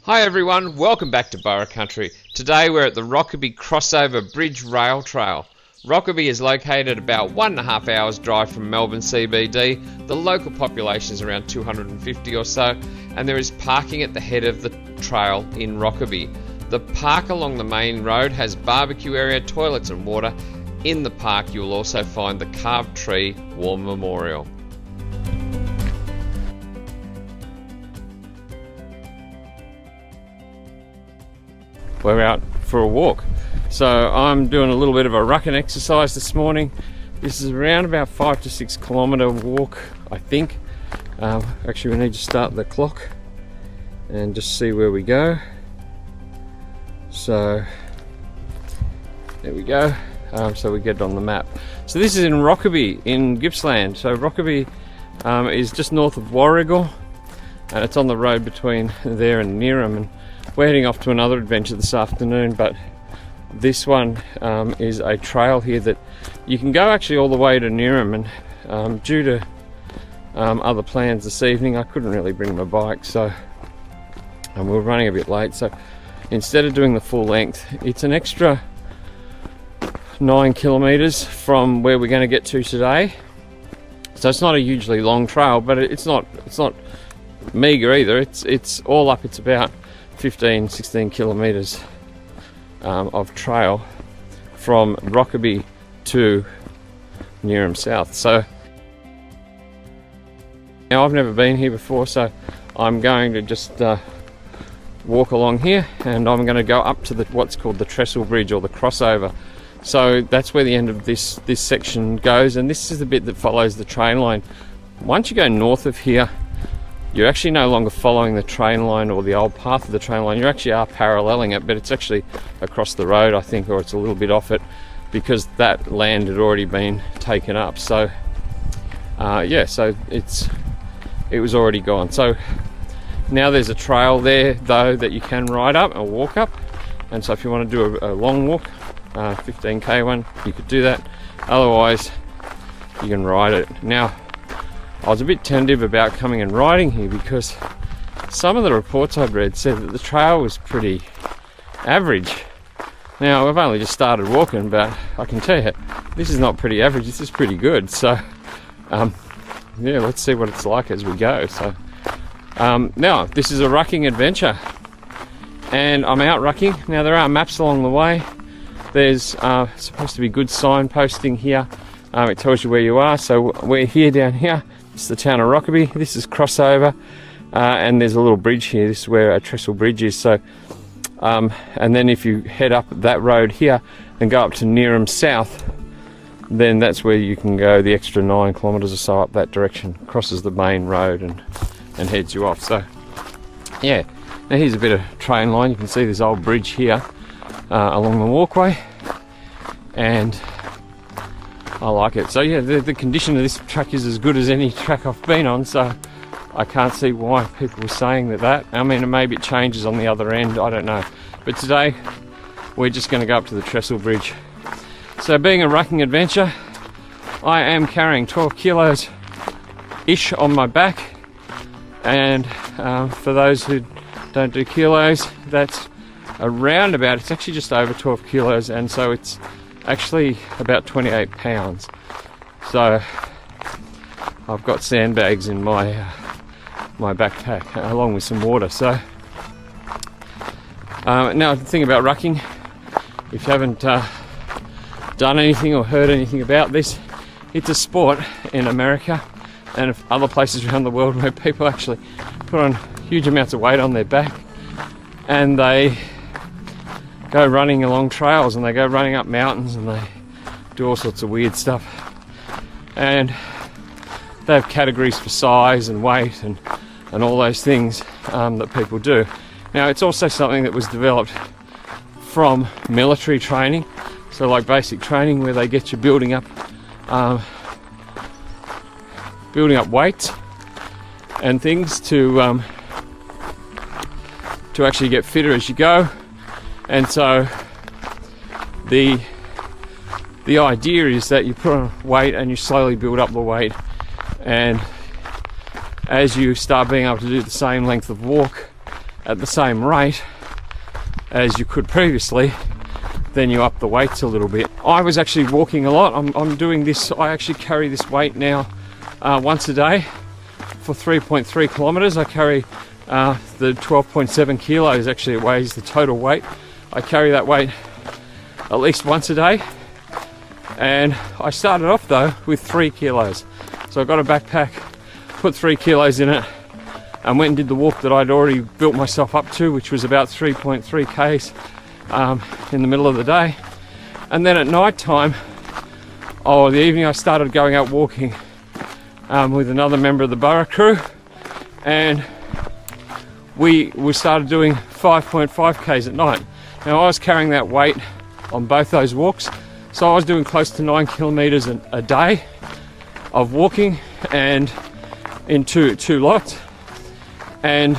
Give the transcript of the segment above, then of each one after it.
Hi everyone, welcome back to Burra Country. Today we're at the Rockeby Crossover Bridge Rail Trail. Rockeby is located about 1.5 hours drive from Melbourne CBD. The local population is around 250 or so, and there is parking at the head of the trail in Rockeby. The park along the main road has barbecue area, toilets and water. In the park you will also find the carved tree war memorial. We're out for a walk. So I'm doing a little bit of a rucking exercise this morning. This is around about 5 to 6 kilometre walk, I think. Actually we need to start the clock and just see where we go. So there we go. So we get it on the map. So this is in Rockeby in Gippsland. So Rockeby is just north of Warragul, and it's on the road between there and Neerim, and we're heading off to another adventure this afternoon, but this one is a trail here that you can go actually all the way to Neerim, and due to other plans this evening I couldn't really bring my bike, so we were running a bit late, so instead of doing the full length, it's an extra 9 kilometres from where we're going to get to today. So it's not a hugely long trail, but it's not meagre either. It's all up, it's about 15-16 kilometres of trail from Rockeby to Neerim South. So now I've never been here before, so I'm going to just walk along here, and I'm going to go up to what's called the trestle bridge, or the crossover. So that's where the end of this section goes, and this is the bit that follows the train line. Once you go north of here, you're actually no longer following the train line or the old path of the train line. You actually are paralleling it, but it's actually across the road, I think, or it's a little bit off it, because that land had already been taken up. So yeah, so it was already gone. So now there's a trail there though that you can ride up or walk up, and so if you want to do a long walk, 15k one, you could do that. Otherwise you can ride it. Now I was a bit tentative about coming and riding here because some of the reports I'd read said that the trail was pretty average. Now I've only just started walking, but I can tell you this is not pretty average, this is pretty good. So yeah, let's see what it's like as we go. So now this is a rucking adventure, and I'm out rucking. Now there are maps along the way. There's supposed to be good signposting here. It tells you where you are. So we're here down here. It's the town of Rockeby. This is crossover, and there's a little bridge here. This is where a trestle bridge is. So, and then if you head up that road here and go up to Neerim South, then that's where you can go the extra 9 kilometres or so up that direction. Crosses the main road and heads you off. So, yeah. Now here's a bit of train line. You can see this old bridge here along the walkway, and I like it. So yeah, the condition of this track is as good as any track I've been on, so I can't see why people were saying that. I mean, maybe it changes on the other end, I don't know. But today, we're just going to go up to the trestle bridge. So being a rucking adventure, I am carrying 12 kilos-ish on my back. And for those who don't do kilos, that's around about, it's actually just over 12 kilos, and so it's actually about 28 pounds. So I've got sandbags in my backpack along with some water. So now the thing about rucking, if you haven't done anything or heard anything about this, it's a sport in America and other places around the world where people actually put on huge amounts of weight on their back, and they go running along trails, and they go running up mountains, and they do all sorts of weird stuff. And they have categories for size and weight and all those things that people do. Now it's also something that was developed from military training, so like basic training, where they get you building up weights and things to actually get fitter as you go. And so the idea is that you put on weight and you slowly build up the weight, and as you start being able to do the same length of walk at the same rate as you could previously, then you up the weights a little bit. I was actually walking a lot. I'm doing this, I actually carry this weight now once a day for 3.3 kilometers. I carry the 12.7 kilos, actually it weighs the total weight. I carry that weight at least once a day. And I started off though with 3 kilos. So I got a backpack, put 3 kilos in it, and went and did the walk that I'd already built myself up to, which was about 3.3 k's in the middle of the day. And then at night time, the evening, I started going out walking with another member of the Burra crew, and we started doing 5.5 k's at night. Now I was carrying that weight on both those walks, so I was doing close to 9 kilometers a day of walking, and in two lots. And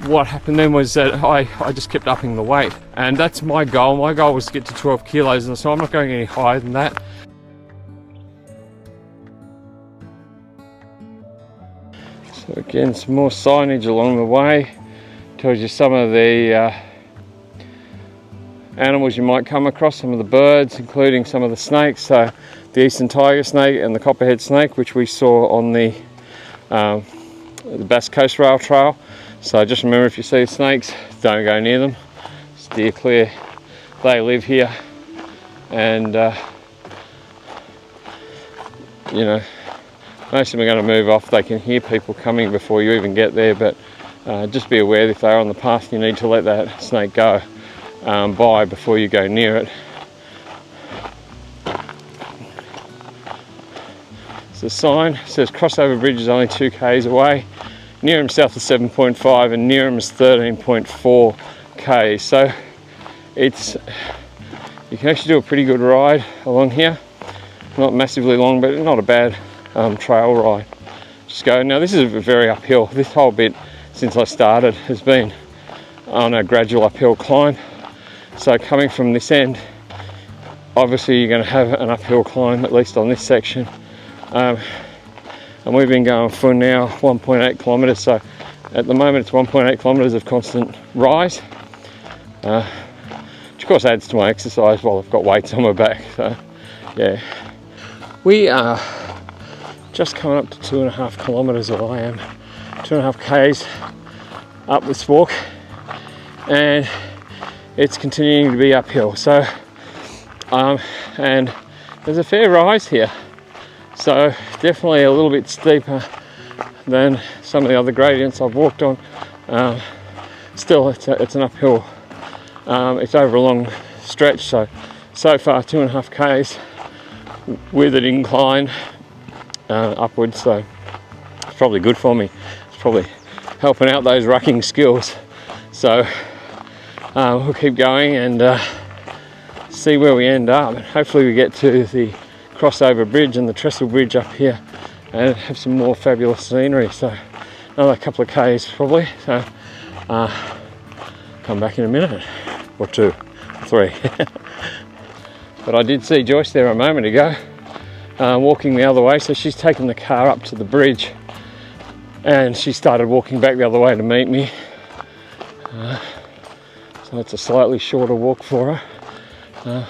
what happened then was that I just kept upping the weight, and that's my goal. My goal was to get to 12 kilos, and so I'm not going any higher than that. So again, some more signage along the way. Tells you some of the animals you might come across, some of the birds, including some of the snakes. So the eastern tiger snake and the copperhead snake, which we saw on the Bass Coast RailTrail. So just remember, if you see snakes, don't go near them. Steer clear. They live here, and you know, most of them are going to move off. They can hear people coming before you even get there, but just be aware that if they're on the path, you need to let that snake go by before you go near it. So the sign says crossover bridge is only 2 k's away. Neerim south of 7.5 and Neerim is 13.4 k's. So you can actually do a pretty good ride along here. Not massively long, but not a bad trail ride. Just go. Now this is very uphill. This whole bit since I started has been on a gradual uphill climb. So coming from this end, obviously you're going to have an uphill climb, at least on this section. And we've been going for now 1.8 kilometers. So at the moment it's 1.8 kilometers of constant rise, which of course adds to my exercise while I've got weights on my back. So yeah, we are just coming up to 2.5 kilometers, or I am 2.5 k's up this walk, and it's continuing to be uphill. So and there's a fair rise here, so definitely a little bit steeper than some of the other gradients I've walked on. Still it's an uphill. It's over a long stretch, so far 2.5 k's with an incline upwards, so it's probably good for me. It's probably helping out those rucking skills. So we'll keep going and see where we end up. And hopefully we get to the crossover bridge and the trestle bridge up here and have some more fabulous scenery. So another couple of k's probably. So come back in a minute or 2 or 3. But I did see Joyce there a moment ago walking the other way, so she's taken the car up to the bridge and she started walking back the other way to meet me. So it's a slightly shorter walk for her.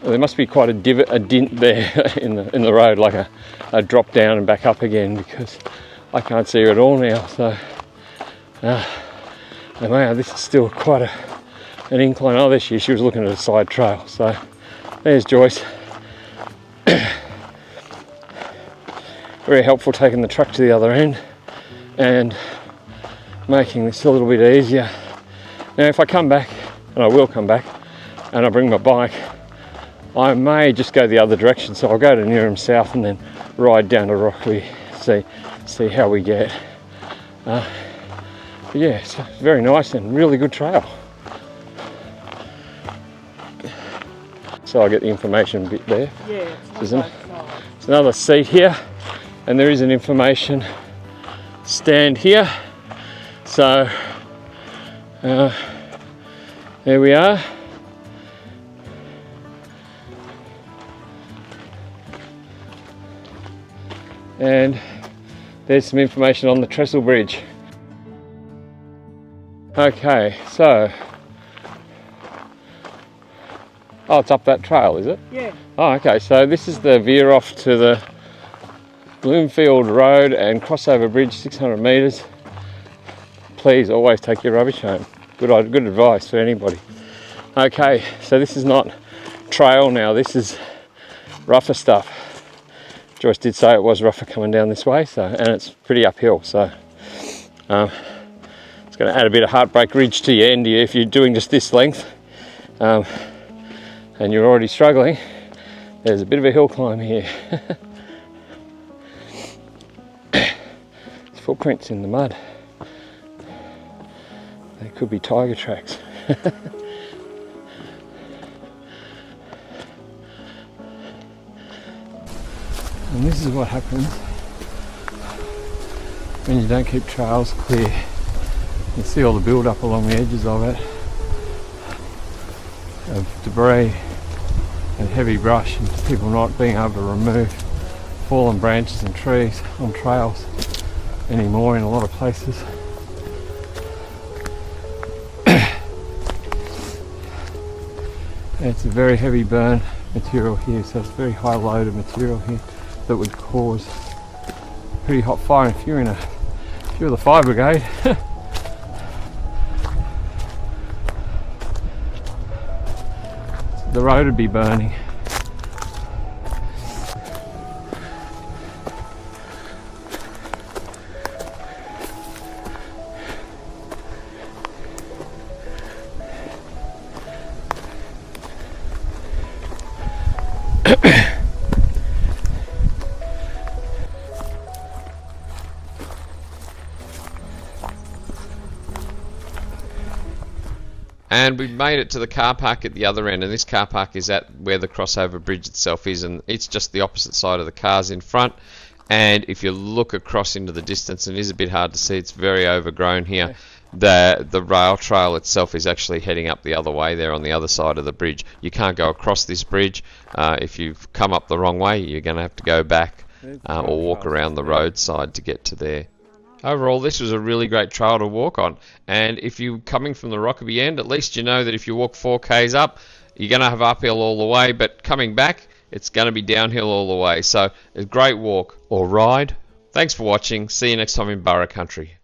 There must be quite a dint there in the road, like a drop down and back up again, because I can't see her at all now. So and wow, this is still quite an incline. Oh, there she is. She was looking at a side trail. So there's Joyce. Very helpful taking the truck to the other end and making this a little bit easier. Now if I come back, and I will come back, and I bring my bike, I may just go the other direction. So I'll go to Neerim south and then ride down to Rockeby, see how we get. But yeah, it's very nice and really good trail. So I'll get the information bit there. Yeah, isn't it? There's another seat here, and there is an information stand here. So there we are. And there's some information on the trestle bridge. Okay, so... Oh, it's up that trail, is it? Yeah. Oh, okay, so this is the veer off to the Bloomfield Road and crossover bridge, 600 metres. Please always take your rubbish home. Good advice for anybody. Okay, so this is not trail now, this is rougher stuff. Joyce did say it was rougher coming down this way, so, and it's pretty uphill, so it's going to add a bit of heartbreak ridge to your end if you're doing just this length, and you're already struggling. There's a bit of a hill climb here. There's footprints in the mud. They could be tiger tracks. And this is what happens when you don't keep trails clear. You see all the build up along the edges of it, of debris and heavy brush, and people not being able to remove fallen branches and trees on trails anymore in a lot of places. It's a very heavy burn material here, so it's a very high load of material here that would cause pretty hot fire. If you're the fire brigade, the road would be burning. And we've made it to the car park at the other end, and this car park is at where the crossover bridge itself is, and it's just the opposite side of the cars in front. And if you look across into the distance, and it is a bit hard to see, it's very overgrown here. The rail trail itself is actually heading up the other way there on the other side of the bridge. You can't go across this bridge. If you've come up the wrong way, you're going to have to go back or walk around the roadside to get to there. Overall, this was a really great trail to walk on, and if you're coming from the Rockeby end, at least you know that if you walk 4k's up, you're going to have uphill all the way, but coming back, it's going to be downhill all the way. So, a great walk or ride. Thanks for watching. See you next time in Burra Country.